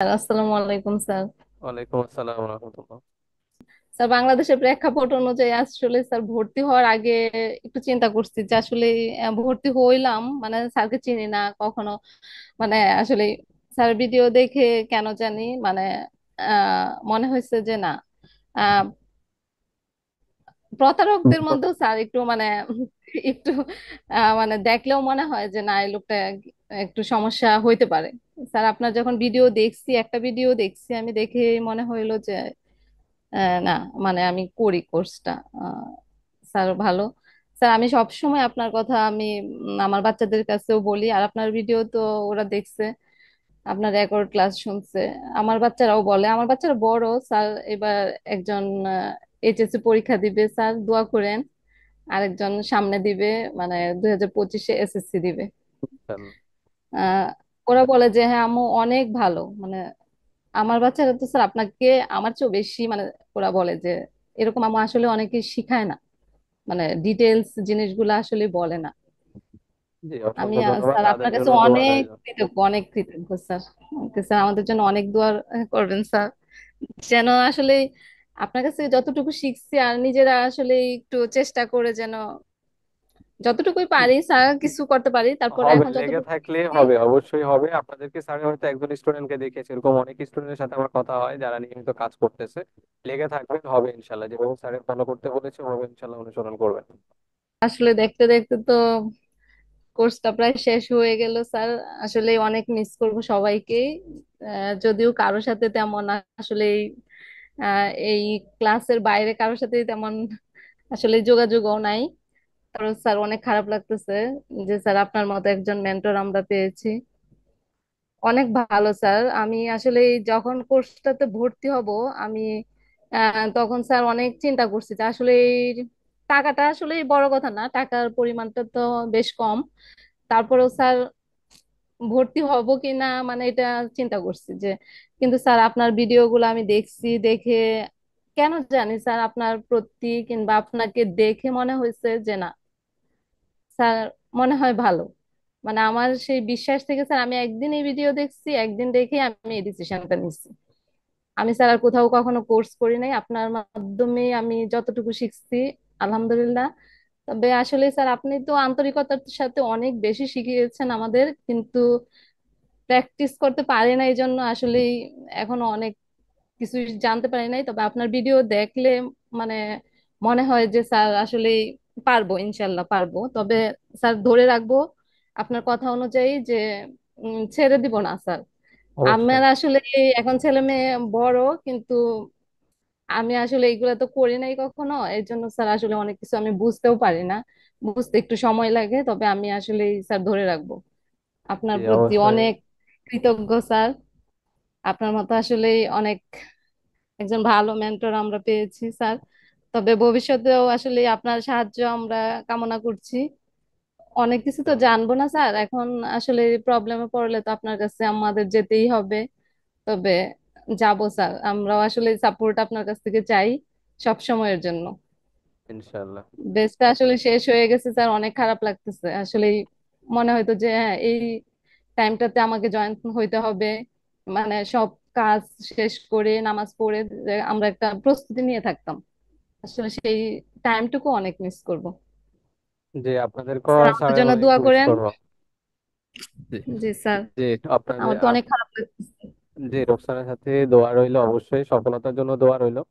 আসসালামু আলাইকুম স্যার। ওয়ালাইকুম আসসালাম রহমতুল্লাহ। স্যার, বাংলাদেশের প্রেক্ষাপট অনুযায়ী আসলে স্যার ভর্তি হওয়ার আগে একটু চিন্তা করছি যে আসলে ভর্তি হইলাম, মানে স্যারকে চিনি না কখনো, মানে আসলে স্যার ভিডিও দেখে কেন জানি মানে মনে হয়েছে যে না, আহ, প্রতারকদের মধ্যেও স্যার একটু মানে একটু মানে দেখলেও মনে হয় যে না, এই লোকটা একটু সমস্যা হইতে পারে। স্যার, আপনার যখন ভিডিও দেখছি, একটা ভিডিও দেখছি, আমি দেখে মনে হইলো যে না, মানে আমি করি কোর্সটা। স্যার ভালো। স্যার, আমি সব সময় আপনার কথা আমি আমার বাচ্চাদের কাছেও বলি, আর আপনার ভিডিও তো ওরা দেখছে, আপনার রেকর্ড ক্লাস শুনছে। আমার বাচ্চারাও বলে, আমার বাচ্চারা বড় স্যার, এবার একজন এইচএসসি পরীক্ষা দিবে স্যার, দোয়া করেন। আরেকজন সামনে দিবে, মানে 2025-এ এসএসসি দিবে। ইনশাআল্লাহ। আহ ওরা বলে যে হ্যাঁ আম্মু অনেক ভালো, মানে আমার বাচ্চারা তো স্যার আপনাকে আমার চেয়েও বেশি, মানে ওরা বলে যে এরকম আম্মু আসলে অনেকে শিখায় না, মানে ডিটেলস জিনিসগুলো আসলে বলে না। জি, আমি অসংখ্য ধন্যবাদ, স্যার তাদের আপনার কাছে জন্য দোয়া অনেক রইল। কৃতজ্ঞ, অনেক কৃতজ্ঞ স্যার। ওকে স্যার, আমাদের জন্য অনেক দোয়া করবেন স্যার, যেন আসলে আপনার কাছে যতটুকু শিখছি আর নিজেরা আসলে একটু চেষ্টা করে যেন যতটুকুই পারি স্যার কিছু করতে পারি, তারপরে হবে, এখন লেগে যতটুকু থাকলে শিখছি। হবে, অবশ্যই হবে। আপনাদেরকে স্যার হয়তো একজন স্টুডেন্টকে দেখিয়েছে, এরকম অনেক স্টুডেন্টের সাথে আমার কথা হয় যারা নিয়মিত কাজ করতেছে। লেগে থাকবেন, হবে ইনশাল্লাহ। যেভাবে স্যারের ফলো করতে বলেছে ওভাবে ইনশাল্লাহ অনুসরণ করবেন। আসলে দেখতে দেখতে তো কোর্সটা প্রায় শেষ হয়ে গেল স্যার। আসলে অনেক মিস করব সবাইকে, যদিও কারোর সাথে তেমন আসলে এই ক্লাসের বাইরে কারোর সাথে তেমন আসলে যোগাযোগও নাই। কারণ স্যার অনেক খারাপ লাগতেছে যে স্যার আপনার মতো একজন মেন্টর আমরা পেয়েছি। অনেক ভালো স্যার। আমি আসলে যখন কোর্সটাতে ভর্তি হব, আমি তখন স্যার অনেক চিন্তা করছি যে আসলে এই টাকাটা আসলে বড় কথা না, টাকার পরিমাণটা তো বেশ কম। তারপরেও স্যার ভর্তি হব কি না, মানে এটা চিন্তা করছি যে, কিন্তু স্যার আপনার ভিডিওগুলো আমি দেখছি, দেখে কেন জানি স্যার আপনার প্রতি কিংবা আপনাকে দেখে মনে হয়েছে যে না স্যার মনে হয় ভালো। মানে আমার সেই বিশ্বাস থেকে স্যার আমি একদিন এই ভিডিও দেখছি, একদিন দেখে আমি এই ডিসিশনটা নিচ্ছি। আমি স্যার আর কোথাও কখনো কোর্স করি নাই, আপনার মাধ্যমে আমি যতটুকু শিখছি আলহামদুলিল্লাহ। তবে আসলে স্যার আপনি তো আন্তরিকতার সাথে অনেক বেশি শিখিয়েছেন আমাদের, কিন্তু প্র্যাকটিস করতে পারি না, এই জন্য আসলে এখনো অনেক কিছু জানতে পারি নাই। তবে আপনার ভিডিও দেখলে মানে মনে হয় যে স্যার আসলে পারবো, ইনশাল্লাহ পারবো। তবে স্যার ধরে রাখবো আপনার কথা অনুযায়ী যে ছেড়ে দিব না স্যার। অবশ্যই। আমার আসলে এখন ছেলে মেয়ে বড়, কিন্তু আমি আসলে এগুলো তো করি নাই কখনো, এই জন্য স্যার আসলে অনেক কিছু আমি বুঝতেও পারি না, বুঝতে একটু সময় লাগে। তবে আমি আসলে স্যার ধরে রাখবো। আপনার জি, প্রতি অবশ্যই। অনেক কৃতজ্ঞ স্যার। আপনার মতো আসলে অনেক একজন ভালো মেন্টর আমরা পেয়েছি স্যার। তবে ভবিষ্যতেও আসলে আপনার সাহায্য আমরা কামনা করছি। অনেক কিছু তো ইনশাআল্লাহ। জানবো না স্যার এখন, আসলে প্রবলেমে পড়লে তো আপনার কাছে আমাদের যেতেই হবে। তবে যাবো স্যার, আমরাও আসলে সাপোর্ট আপনার কাছ থেকে চাই সব সময়ের জন্য। ইনশাআল্লাহ। বেসটা আসলে শেষ হয়ে গেছে স্যার, অনেক খারাপ লাগতেছে আসলে। মনে হয়তো যে হ্যাঁ, এই টাইমটাতে আমাকে জয়েন হইতে হবে, মানে সব কাজ শেষ করে নামাজ পড়ে যে আমরা একটা প্রস্তুতি নিয়ে থাকতাম। আসলে সেই টাইমটুকু অনেক মিস করব। জি, আপনাদেরকেও স্যার আমাদের স্যারের জন্য অনেক দোয়া মিস করেন। করবো। জি। জি স্যার। জি, আপনাদের আমার তো অনেক খারাপ লাগতেছে। জি, রোকসানার সাথে দোয়া রইলো, অবশ্যই সফলতার জন্য দোয়া রইলো।